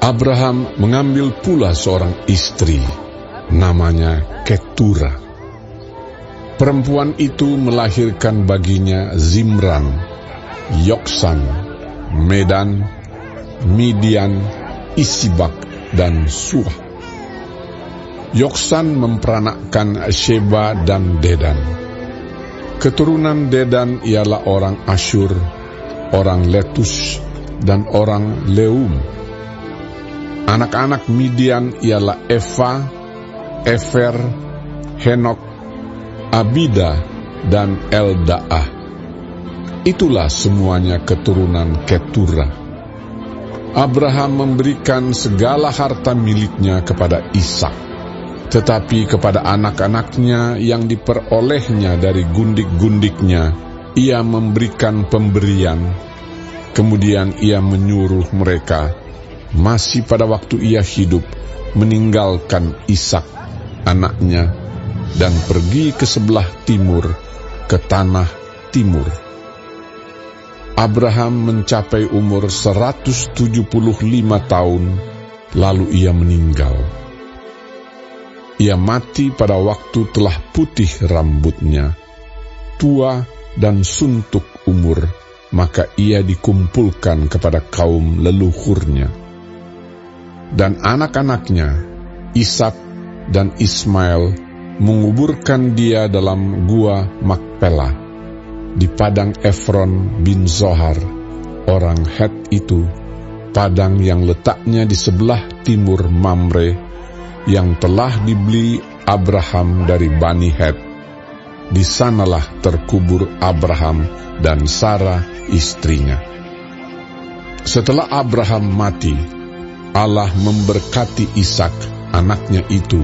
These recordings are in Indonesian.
Abraham mengambil pula seorang istri, namanya Ketura. Perempuan itu melahirkan baginya Zimran, Yoksan, Medan, Midian, Isibak, dan Suah. Yoksan memperanakkan Sheba dan Dedan. Keturunan Dedan ialah orang Asyur, orang Letus, dan orang Leum. Anak-anak Midian ialah Eva, Efer, Henok, Abida, dan Eldaah. Itulah semuanya keturunan Ketura. Abraham memberikan segala harta miliknya kepada Ishak, tetapi kepada anak-anaknya yang diperolehnya dari gundik-gundiknya, ia memberikan pemberian. Kemudian ia menyuruh mereka, masih pada waktu ia hidup, meninggalkan Ishak, anaknya, dan pergi ke sebelah timur, ke tanah timur. Abraham mencapai umur 175 tahun, lalu ia meninggal. Ia mati pada waktu telah putih rambutnya, tua dan suntuk umur, maka ia dikumpulkan kepada kaum leluhurnya. Dan anak-anaknya, Ishak dan Ismail, menguburkan dia dalam gua Makpela, di padang Efron bin Zohar, orang Het itu, padang yang letaknya di sebelah timur Mamre, yang telah dibeli Abraham dari Bani Het. Di sanalah terkubur Abraham dan Sarah istrinya. Setelah Abraham mati, Allah memberkati Ishak, anaknya itu,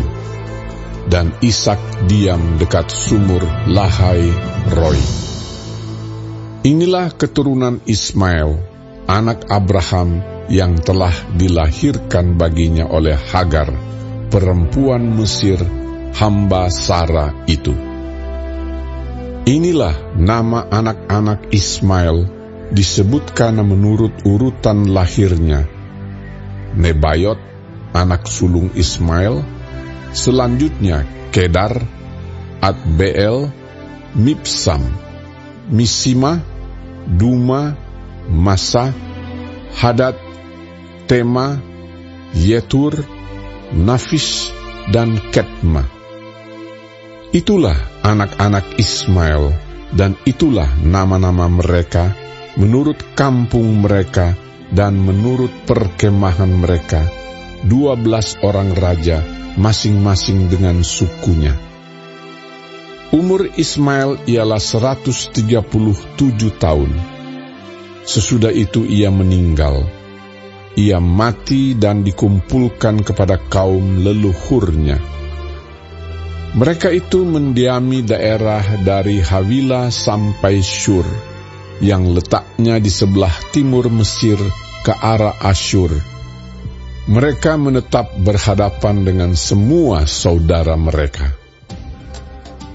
dan Ishak diam dekat sumur Lahai Roi. Inilah keturunan Ismail, anak Abraham yang telah dilahirkan baginya oleh Hagar, perempuan Mesir, hamba Sarah itu. Inilah nama anak-anak Ismail, disebutkan menurut urutan lahirnya: Nebayot, anak sulung Ismail, selanjutnya Kedar, Adbeel, Mibsam, Misima, Duma, Masa, Hadad, Tema, Yetur, Nafis, dan Ketma. Itulah anak-anak Ismail, dan itulah nama-nama mereka menurut kampung mereka dan menurut perkemahan mereka, 12 orang raja, masing-masing dengan sukunya. Umur Ismail ialah 137 tahun. Sesudah itu ia meninggal. Ia mati dan dikumpulkan kepada kaum leluhurnya. Mereka itu mendiami daerah dari Havila sampai Shur, yang letaknya di sebelah timur Mesir ke arah Asyur. Mereka menetap berhadapan dengan semua saudara mereka.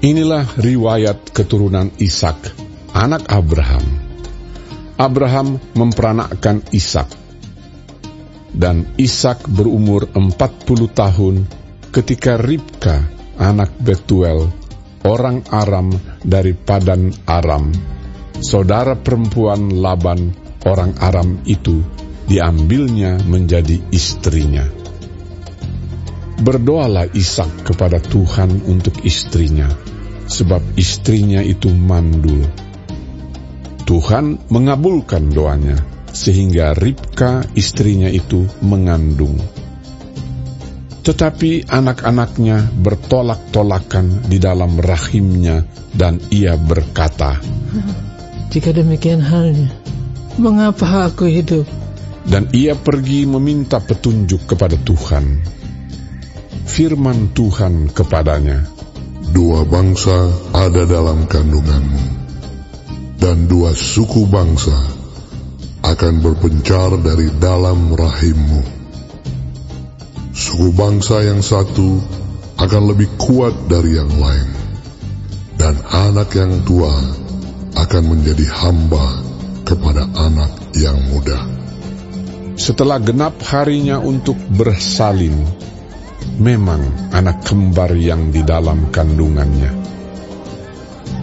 Inilah riwayat keturunan Ishak, anak Abraham. Abraham memperanakkan Ishak, dan Ishak berumur 40 tahun ketika Ribka, anak Betuel, orang Aram dari Padan Aram, saudara perempuan Laban, orang Aram itu, diambilnya menjadi istrinya. Berdoalah Ishak kepada Tuhan untuk istrinya, sebab istrinya itu mandul. Tuhan mengabulkan doanya, sehingga Ribka istrinya itu mengandung. Tetapi anak-anaknya bertolak-tolakan di dalam rahimnya, dan ia berkata, "Jika demikian halnya, mengapa aku hidup?" Dan ia pergi meminta petunjuk kepada Tuhan. Firman Tuhan kepadanya, "Dua bangsa ada dalam kandunganmu, dan dua suku bangsa akan berpencar dari dalam rahimmu. Suku bangsa yang satu akan lebih kuat dari yang lain, dan anak yang tua akan menjadi hamba kepada anak yang muda. Setelah genap harinya untuk bersalin, memang anak kembar yang di dalam kandungannya.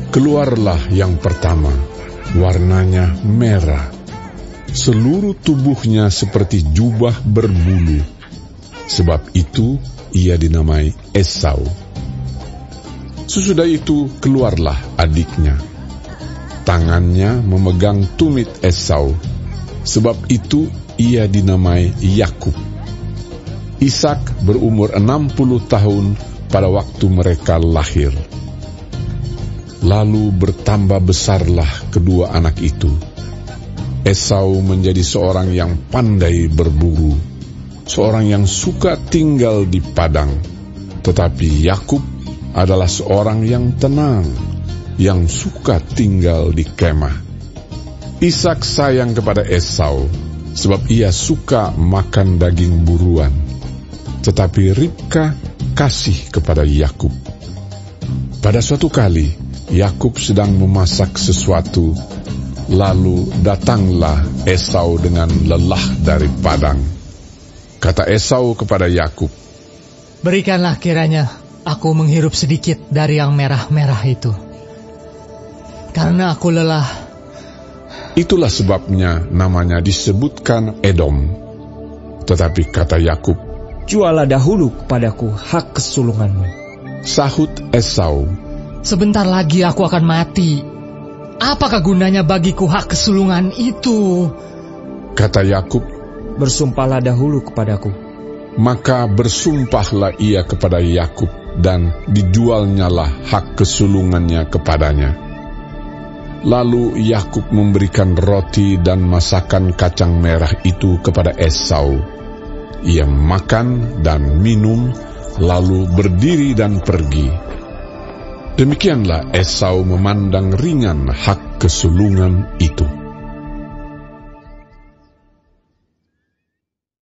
Keluarlah yang pertama, warnanya merah. Seluruh tubuhnya seperti jubah berbulu. Sebab itu ia dinamai Esau. Sesudah itu keluarlah adiknya. Tangannya memegang tumit Esau. Sebab itu ia dinamai Yakub. Ishak berumur 60 tahun pada waktu mereka lahir. Lalu bertambah besarlah kedua anak itu. Esau menjadi seorang yang pandai berburu, seorang yang suka tinggal di padang. Tetapi Yakub adalah seorang yang tenang, yang suka tinggal di kemah. Ishak sayang kepada Esau, sebab ia suka makan daging buruan. Tetapi Ribka kasih kepada Yakub. Pada suatu kali, Yakub sedang memasak sesuatu, lalu datanglah Esau dengan lelah dari padang. Kata Esau kepada Yakub, "Berikanlah kiranya aku menghirup sedikit dari yang merah-merah itu, karena aku lelah." Itulah sebabnya namanya disebutkan Edom. Tetapi kata Yakub, "Jualah dahulu kepadaku hak kesulunganmu." Sahut Esau, "Sebentar lagi aku akan mati. Apakah gunanya bagiku hak kesulungan itu?" Kata Yakub, "Bersumpahlah dahulu kepadaku." Maka bersumpahlah ia kepada Yakub, dan dijualnyalah hak kesulungannya kepadanya. Lalu Yakub memberikan roti dan masakan kacang merah itu kepada Esau. Ia makan dan minum, lalu berdiri dan pergi. Demikianlah Esau memandang ringan hak kesulungan itu.